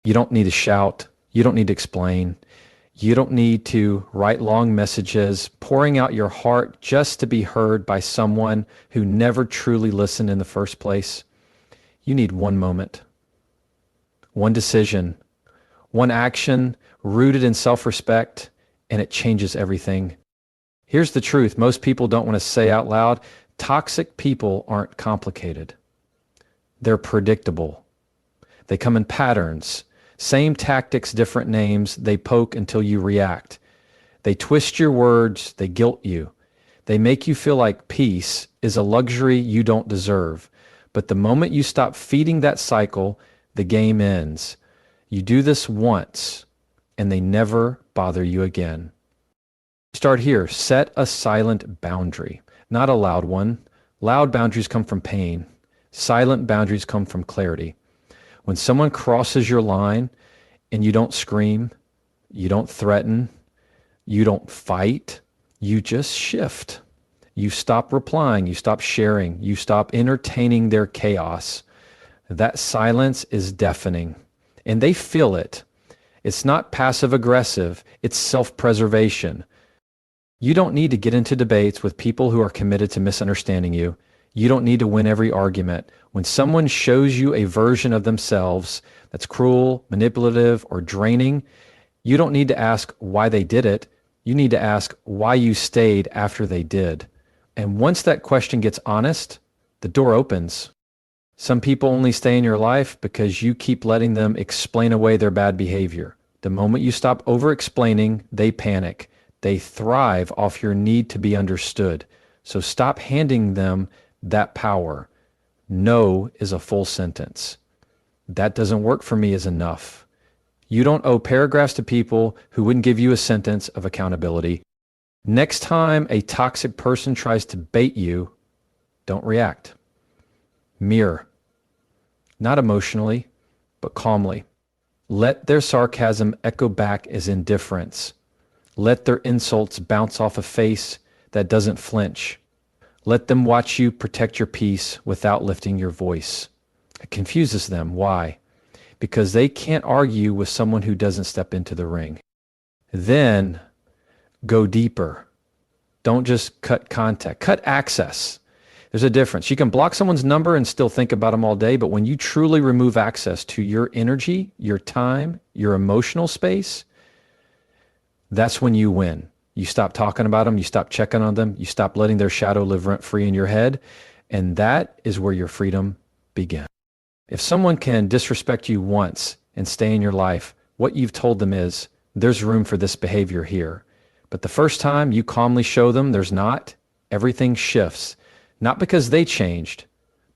You don't need to shout. You don't need to explain. You don't need to write long messages, pouring out your heart just to be heard by someone who never truly listened in the first place. You need one moment, one decision, one action rooted in self-respect, and it changes everything. Here's the truth. Most people don't want to say out loud, toxic people aren't complicated. They're predictable. They come in patterns. Same tactics, different names. They poke until you react. They twist your words. They guilt you. They make you feel like peace is a luxury you don't deserve. But the moment you stop feeding that cycle, the game ends. You do this once, and they never bother you again. Start here. Set a silent boundary, not a loud one. Loud boundaries come from pain. Silent boundaries come from clarity. When someone crosses your line and you don't scream, you don't threaten, you don't fight, you just shift. You stop replying, you stop sharing, you stop entertaining their chaos. That silence is deafening, and they feel it. It's not passive aggressive, it's self-preservation. You don't need to get into debates with people who are committed to misunderstanding you. You don't need to win every argument. When someone shows you a version of themselves that's cruel, manipulative, or draining, you don't need to ask why they did it. You need to ask why you stayed after they did. And once that question gets honest, the door opens. Some people only stay in your life because you keep letting them explain away their bad behavior. The moment you stop over-explaining, they panic. They thrive off your need to be understood. So stop handing them that power. No is a full sentence. That doesn't work for me is enough. You don't owe paragraphs to people who wouldn't give you a sentence of accountability. Next time a toxic person tries to bait you, don't react. Mirror. Not emotionally, but calmly. Let their sarcasm echo back as indifference. Let their insults bounce off a face that doesn't flinch. Let them watch you protect your peace without lifting your voice. It confuses them. Why? Because they can't argue with someone who doesn't step into the ring. Then go deeper. Don't just cut contact. Cut access. There's a difference. You can block someone's number and still think about them all day, but when you truly remove access to your energy, your time, your emotional space, that's when you win. You stop talking about them, you stop checking on them, you stop letting their shadow live rent-free in your head, and that is where your freedom begins. If someone can disrespect you once and stay in your life, what you've told them is, there's room for this behavior here. But the first time you calmly show them there's not, everything shifts. Not because they changed,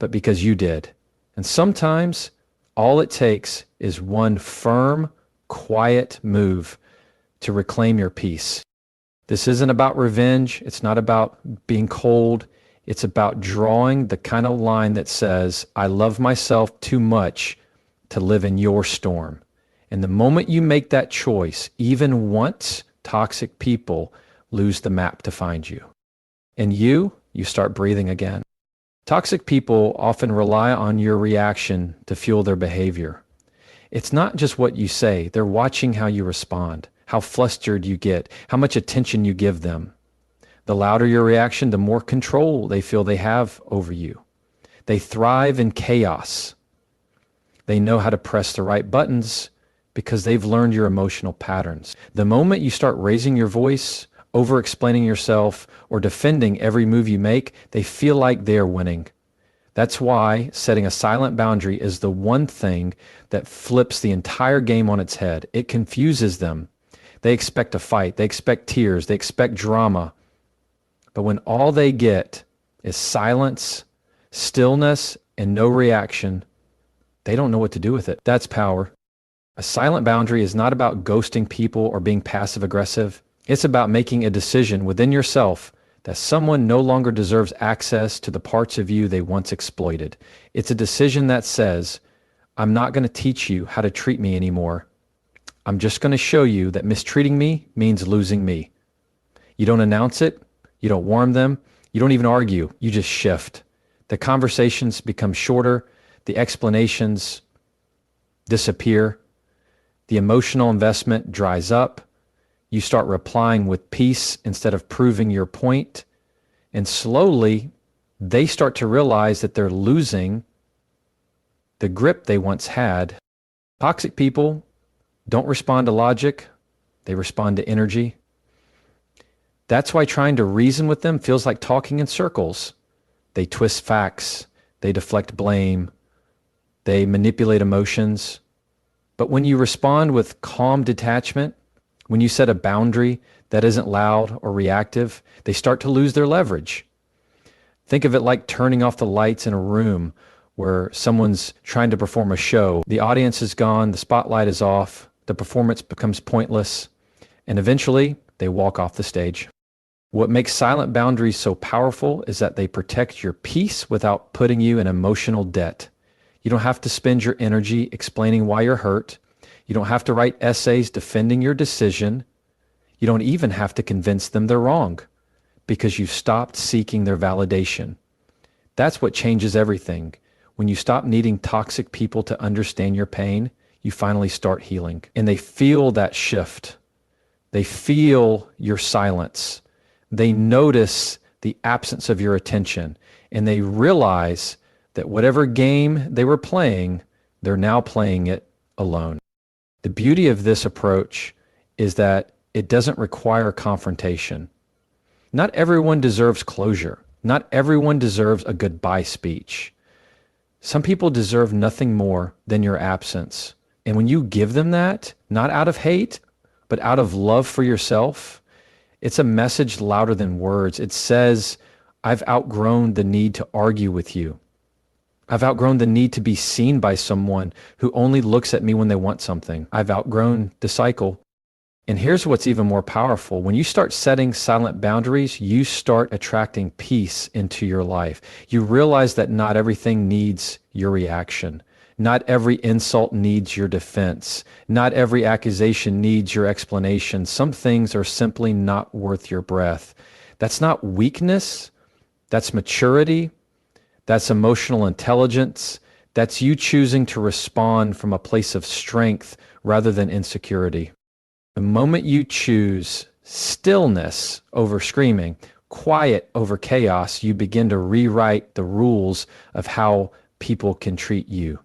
but because you did. And sometimes all it takes is one firm, quiet move to reclaim your peace. This isn't about revenge. It's not about being cold. It's about drawing the kind of line that says, I love myself too much to live in your storm. And the moment you make that choice, even once, toxic people lose the map to find you. And you start breathing again. Toxic people often rely on your reaction to fuel their behavior. It's not just what you say. They're watching how you respond, how flustered you get, how much attention you give them. The louder your reaction, the more control they feel they have over you. They thrive in chaos. They know how to press the right buttons because they've learned your emotional patterns. The moment you start raising your voice, over-explaining yourself, or defending every move you make, they feel like they're winning. That's why setting a silent boundary is the one thing that flips the entire game on its head. It confuses them. They expect a fight. They expect tears. They expect drama. But when all they get is silence, stillness, and no reaction, they don't know what to do with it. That's power. A silent boundary is not about ghosting people or being passive-aggressive. It's about making a decision within yourself that someone no longer deserves access to the parts of you they once exploited. It's a decision that says, I'm not going to teach you how to treat me anymore. I'm just going to show you that mistreating me means losing me. You don't announce it. You don't warn them. You don't even argue. You just shift. The conversations become shorter. The explanations disappear. The emotional investment dries up. You start replying with peace instead of proving your point. And slowly, they start to realize that they're losing the grip they once had. Toxic people don't respond to logic, they respond to energy. That's why trying to reason with them feels like talking in circles. They twist facts, they deflect blame, they manipulate emotions. But when you respond with calm detachment, when you set a boundary that isn't loud or reactive, they start to lose their leverage. Think of it like turning off the lights in a room where someone's trying to perform a show. The audience is gone, the spotlight is off, the performance becomes pointless, and eventually they walk off the stage. What makes silent boundaries so powerful is that they protect your peace without putting you in emotional debt. You don't have to spend your energy explaining why you're hurt. You don't have to write essays defending your decision. You don't even have to convince them they're wrong because you've stopped seeking their validation. That's what changes everything. When you stop needing toxic people to understand your pain, you finally start healing. And they feel that shift. They feel your silence. They notice the absence of your attention. And they realize that whatever game they were playing, they're now playing it alone. The beauty of this approach is that it doesn't require confrontation. Not everyone deserves closure. Not everyone deserves a goodbye speech. Some people deserve nothing more than your absence. And when you give them that, not out of hate, but out of love for yourself, it's a message louder than words. It says, I've outgrown the need to argue with you. I've outgrown the need to be seen by someone who only looks at me when they want something. I've outgrown the cycle. And here's what's even more powerful. When you start setting silent boundaries, you start attracting peace into your life. You realize that not everything needs your reaction. Not every insult needs your defense. Not every accusation needs your explanation. Some things are simply not worth your breath. That's not weakness. That's maturity. That's emotional intelligence. That's you choosing to respond from a place of strength rather than insecurity. The moment you choose stillness over screaming, quiet over chaos, you begin to rewrite the rules of how people can treat you.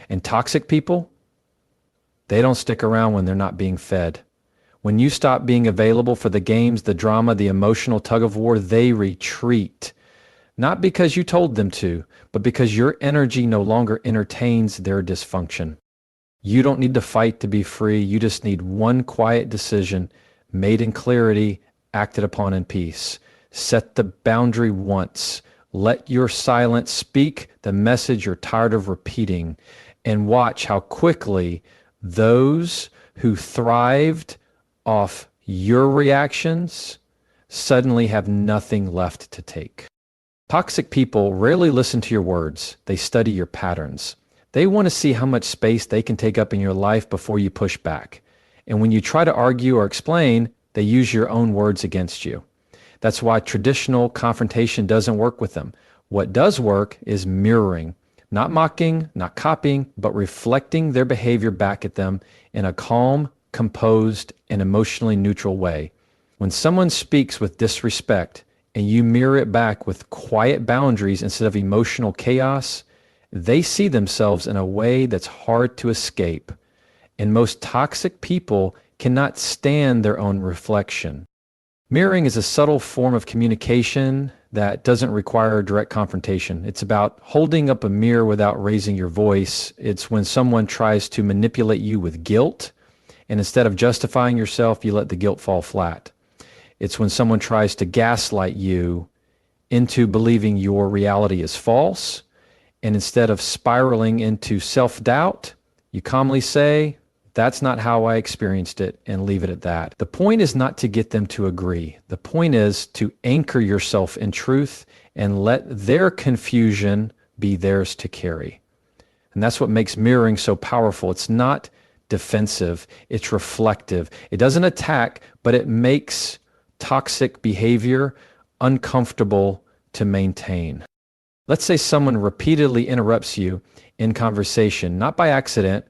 And toxic people, they don't stick around when they're not being fed. When you stop being available for the games, the drama, the emotional tug of war, they retreat. Not because you told them to, but because your energy no longer entertains their dysfunction. You don't need to fight to be free. You just need one quiet decision made in clarity, acted upon in peace. Set the boundary once. Let your silence speak the message you're tired of repeating, and watch how quickly those who thrived off your reactions suddenly have nothing left to take. Toxic people rarely listen to your words. They study your patterns. They want to see how much space they can take up in your life before you push back. And when you try to argue or explain, they use your own words against you. That's why traditional confrontation doesn't work with them. What does work is mirroring, not mocking, not copying, but reflecting their behavior back at them in a calm, composed, and emotionally neutral way. When someone speaks with disrespect and you mirror it back with quiet boundaries instead of emotional chaos, they see themselves in a way that's hard to escape. And most toxic people cannot stand their own reflection. Mirroring is a subtle form of communication that doesn't require direct confrontation. It's about holding up a mirror without raising your voice. It's when someone tries to manipulate you with guilt, and instead of justifying yourself, you let the guilt fall flat. It's when someone tries to gaslight you into believing your reality is false, and instead of spiraling into self-doubt, you calmly say, that's not how I experienced it, and leave it at that. The point is not to get them to agree. The point is to anchor yourself in truth and let their confusion be theirs to carry. And that's what makes mirroring so powerful. It's not defensive, it's reflective. It doesn't attack, but it makes toxic behavior uncomfortable to maintain. Let's say someone repeatedly interrupts you in conversation, not by accident,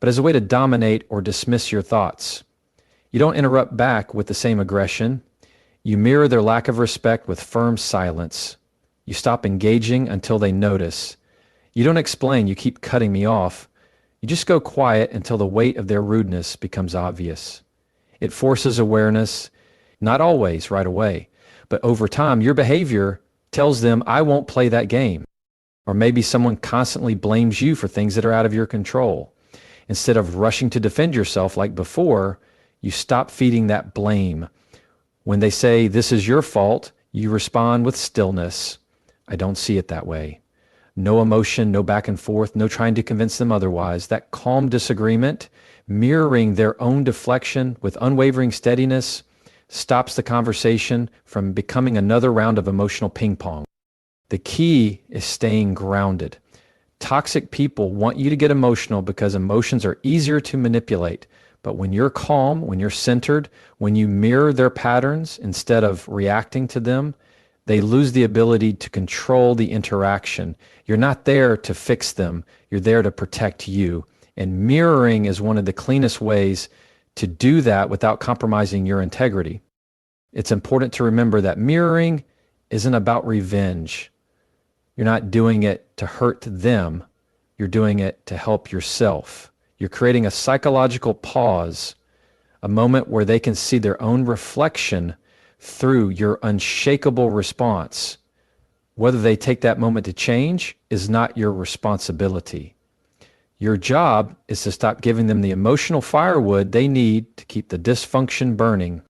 but as a way to dominate or dismiss your thoughts. You don't interrupt back with the same aggression. You mirror their lack of respect with firm silence. You stop engaging until they notice. You don't explain, you keep cutting me off. You just go quiet until the weight of their rudeness becomes obvious. It forces awareness, not always right away, but over time, your behavior tells them, I won't play that game. Or maybe someone constantly blames you for things that are out of your control. Instead of rushing to defend yourself like before, you stop feeding that blame. When they say, this is your fault, you respond with stillness. I don't see it that way. No emotion, no back and forth, no trying to convince them otherwise. That calm disagreement, mirroring their own deflection with unwavering steadiness, stops the conversation from becoming another round of emotional ping pong. The key is staying grounded. Toxic people want you to get emotional because emotions are easier to manipulate. But when you're calm, when you're centered, when you mirror their patterns instead of reacting to them, they lose the ability to control the interaction. You're not there to fix them. You're there to protect you. And mirroring is one of the cleanest ways to do that without compromising your integrity. It's important to remember that mirroring isn't about revenge. You're not doing it to hurt them. You're doing it to help yourself. You're creating a psychological pause, a moment where they can see their own reflection through your unshakable response. Whether they take that moment to change is not your responsibility. Your job is to stop giving them the emotional firewood they need to keep the dysfunction burning.